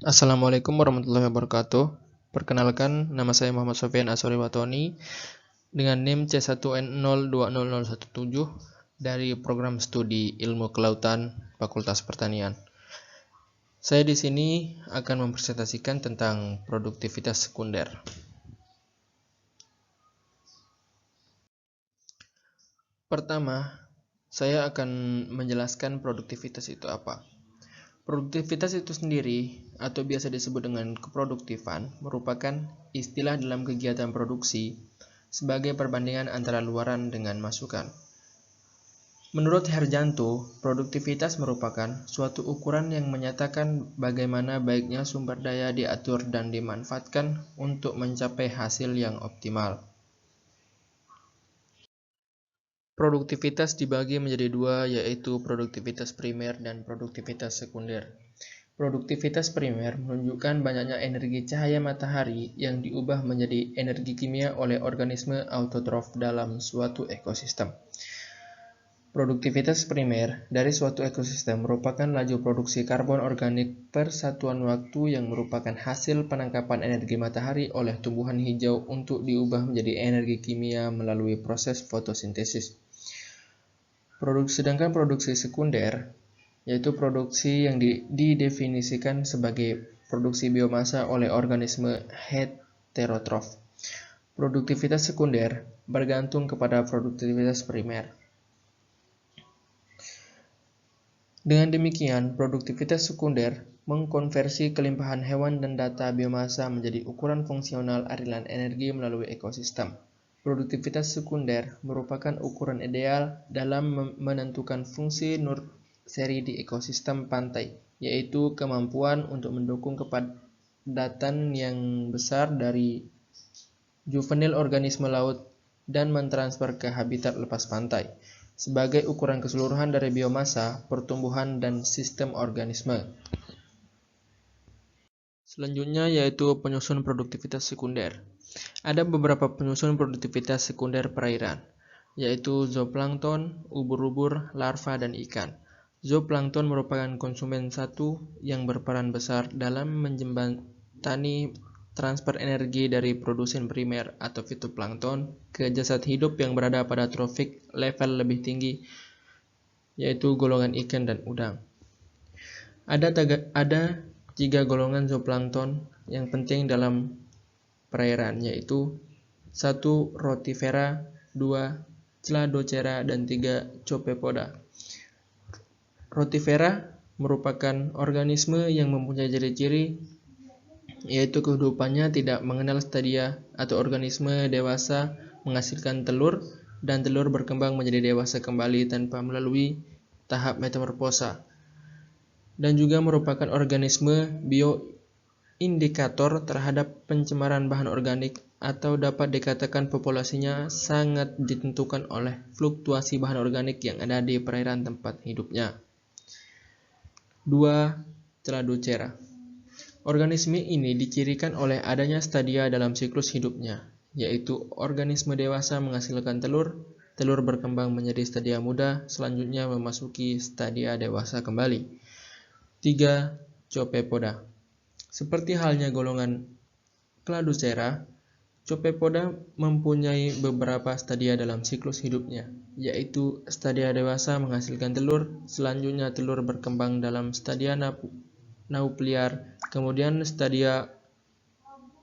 Assalamualaikum warahmatullahi wabarakatuh. Perkenalkan, nama saya Muhammad Sofyan Asori Watoni dengan NIM C1N020017 dari program studi Ilmu Kelautan Fakultas Pertanian. Saya di sini akan mempresentasikan tentang produktivitas sekunder. Pertama, saya akan menjelaskan produktivitas itu apa. Produktivitas itu sendiri, atau biasa disebut dengan keproduktifan, merupakan istilah dalam kegiatan produksi sebagai perbandingan antara luaran dengan masukan. Menurut Herjanto, produktivitas merupakan suatu ukuran yang menyatakan bagaimana baiknya sumber daya diatur dan dimanfaatkan untuk mencapai hasil yang optimal. Produktivitas dibagi menjadi dua, yaitu produktivitas primer dan produktivitas sekunder. Produktivitas primer menunjukkan banyaknya energi cahaya matahari yang diubah menjadi energi kimia oleh organisme autotrof dalam suatu ekosistem. Produktivitas primer dari suatu ekosistem merupakan laju produksi karbon organik per satuan waktu yang merupakan hasil penangkapan energi matahari oleh tumbuhan hijau untuk diubah menjadi energi kimia melalui proses fotosintesis. Sedangkan produksi sekunder yaitu produksi yang didefinisikan sebagai produksi biomasa oleh organisme heterotrof. Produktivitas sekunder bergantung kepada produktivitas primer. Dengan demikian, produktivitas sekunder mengkonversi kelimpahan hewan dan data biomasa menjadi ukuran fungsional aliran energi melalui ekosistem. Produktivitas sekunder merupakan ukuran ideal dalam menentukan fungsi seri di ekosistem pantai, yaitu kemampuan untuk mendukung kepadatan yang besar dari juvenil organisme laut dan mentransfer ke habitat lepas pantai, sebagai ukuran keseluruhan dari biomasa, pertumbuhan, dan sistem organisme. Selanjutnya yaitu penyusun produktivitas sekunder. Ada beberapa penyusun produktivitas sekunder perairan, yaitu zooplankton, ubur-ubur, larva, dan ikan. Zooplankton merupakan konsumen satu yang berperan besar dalam menjembatani transfer energi dari produsen primer atau fitoplankton ke jasad hidup yang berada pada tropik level lebih tinggi, yaitu golongan ikan dan udang. Ada 3 golongan zooplankton yang penting dalam perairan, yaitu 1. Rotifera, 2. Cladocera, dan 3. Copepoda. Rotifera merupakan organisme yang mempunyai ciri-ciri yaitu kehidupannya tidak mengenal stadia atau organisme dewasa menghasilkan telur dan telur berkembang menjadi dewasa kembali tanpa melalui tahap metamorfosa, dan juga merupakan organisme bioindikator terhadap pencemaran bahan organik atau dapat dikatakan populasinya sangat ditentukan oleh fluktuasi bahan organik yang ada di perairan tempat hidupnya. 2. Cladocera. Organisme ini dicirikan oleh adanya stadia dalam siklus hidupnya, yaitu organisme dewasa menghasilkan telur, telur berkembang menjadi stadia muda, selanjutnya memasuki stadia dewasa kembali. 3. Copepoda. Seperti halnya golongan Cladocera, Copepoda mempunyai beberapa stadia dalam siklus hidupnya, yaitu stadia dewasa menghasilkan telur, selanjutnya telur berkembang dalam stadia naupiliar, kemudian stadia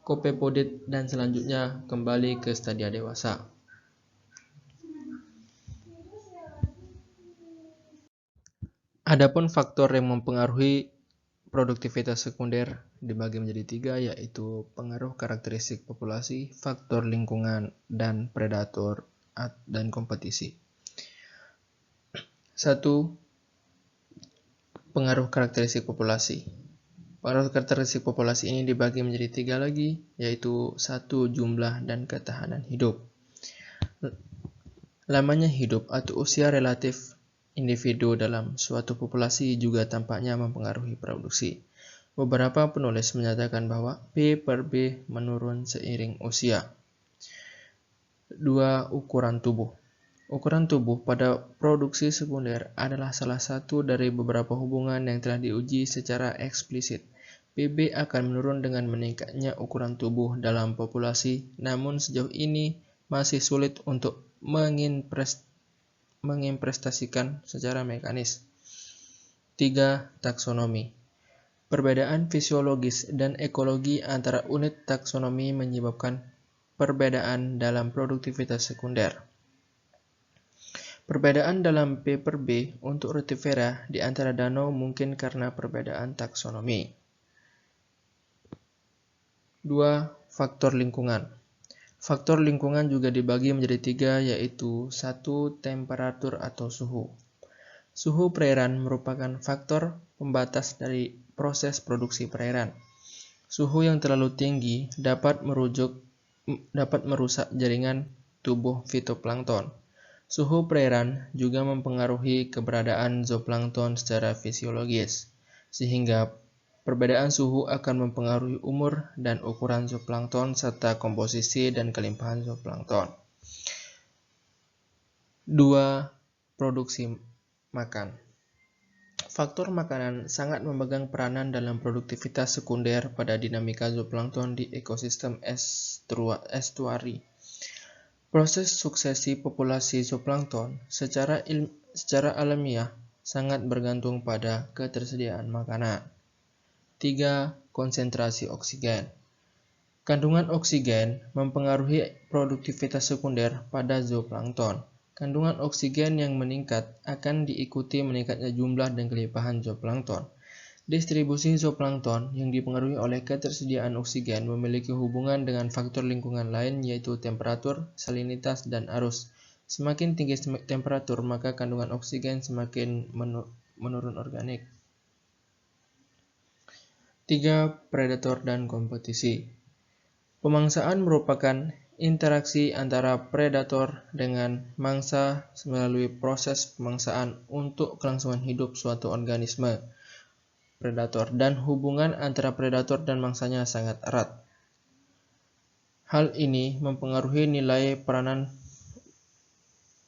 copepodid, dan selanjutnya kembali ke stadia dewasa. Adapun faktor yang mempengaruhi produktivitas sekunder dibagi menjadi 3, yaitu pengaruh karakteristik populasi, faktor lingkungan, dan predator dan kompetisi. 1. Pengaruh karakteristik populasi. Pengaruh karakteristik populasi ini dibagi menjadi 3 lagi, yaitu 1. Jumlah dan ketahanan hidup. Lamanya hidup atau usia relatif individu dalam suatu populasi juga tampaknya mempengaruhi produksi. Beberapa penulis menyatakan bahwa P per B menurun seiring usia. 2. Ukuran tubuh. Ukuran tubuh pada produksi sekunder adalah salah satu dari beberapa hubungan yang telah diuji secara eksplisit PB akan menurun dengan meningkatnya ukuran tubuh dalam populasi, namun sejauh ini masih sulit untuk mengimplementasikan secara mekanis. 3. Taksonomi. Perbedaan fisiologis dan ekologi antara unit taksonomi menyebabkan perbedaan dalam produktivitas sekunder. Perbedaan dalam P per B untuk Rutifera di antara danau mungkin karena perbedaan taksonomi. 2. Faktor lingkungan. Faktor lingkungan juga dibagi menjadi 3, yaitu 1. Temperatur atau suhu. Suhu perairan merupakan faktor pembatas dari proses produksi perairan. Suhu yang terlalu tinggi dapat merusak jaringan tubuh fitoplankton. Suhu perairan juga mempengaruhi keberadaan zooplankton secara fisiologis, sehingga perbedaan suhu akan mempengaruhi umur dan ukuran zooplankton serta komposisi dan kelimpahan zooplankton. 2. Produksi makan. Faktor makanan sangat memegang peranan dalam produktivitas sekunder pada dinamika zooplankton di ekosistem estuari. Proses suksesi populasi zooplankton secara alamiah sangat bergantung pada ketersediaan makanan. 3. Konsentrasi oksigen. Kandungan oksigen mempengaruhi produktivitas sekunder pada zooplankton. Kandungan oksigen yang meningkat akan diikuti meningkatnya jumlah dan kelimpahan zooplankton. Distribusi zooplankton yang dipengaruhi oleh ketersediaan oksigen memiliki hubungan dengan faktor lingkungan lain, yaitu temperatur, salinitas, dan arus. Semakin tinggi temperatur, maka kandungan oksigen semakin menurun organik. 3. Predator dan kompetisi. Pemangsaan merupakan interaksi antara predator dengan mangsa melalui proses pemangsaan untuk kelangsungan hidup suatu organisme predator, dan hubungan antara predator dan mangsanya sangat erat. Hal ini mempengaruhi nilai peranan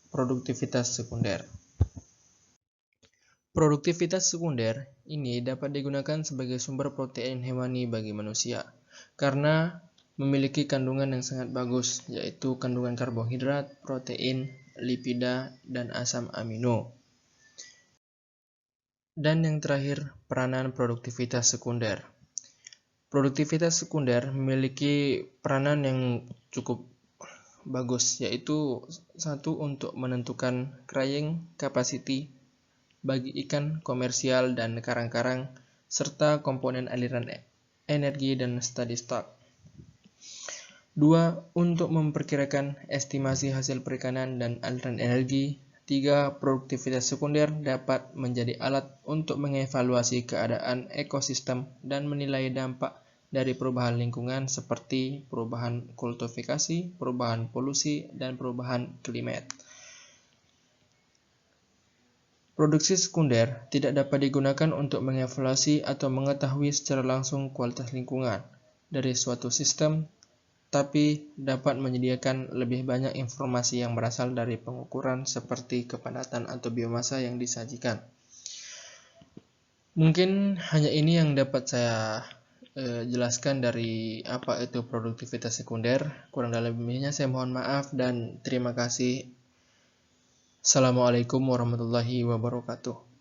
produktivitas sekunder. Produktivitas sekunder ini dapat digunakan sebagai sumber protein hewani bagi manusia karena memiliki kandungan yang sangat bagus, yaitu kandungan karbohidrat, protein, lipida, dan asam amino. Dan yang terakhir, peranan produktivitas sekunder. Produktivitas sekunder memiliki peranan yang cukup bagus, yaitu 1. Untuk menentukan crying capacity bagi ikan komersial dan karang-karang, serta komponen aliran energi dan steady stock. 2. Untuk memperkirakan estimasi hasil perikanan dan aliran energi. 3. Produktivitas sekunder dapat menjadi alat untuk mengevaluasi keadaan ekosistem dan menilai dampak dari perubahan lingkungan seperti perubahan kultifikasi, perubahan polusi, dan perubahan klimat. Produksi sekunder tidak dapat digunakan untuk mengevaluasi atau mengetahui secara langsung kualitas lingkungan dari suatu sistem, tapi dapat menyediakan lebih banyak informasi yang berasal dari pengukuran seperti kepadatan atau biomasa yang disajikan. Mungkin hanya ini yang dapat saya jelaskan dari apa itu produktivitas sekunder. Kurang dan lebihnya saya mohon maaf dan terima kasih. Assalamualaikum warahmatullahi wabarakatuh.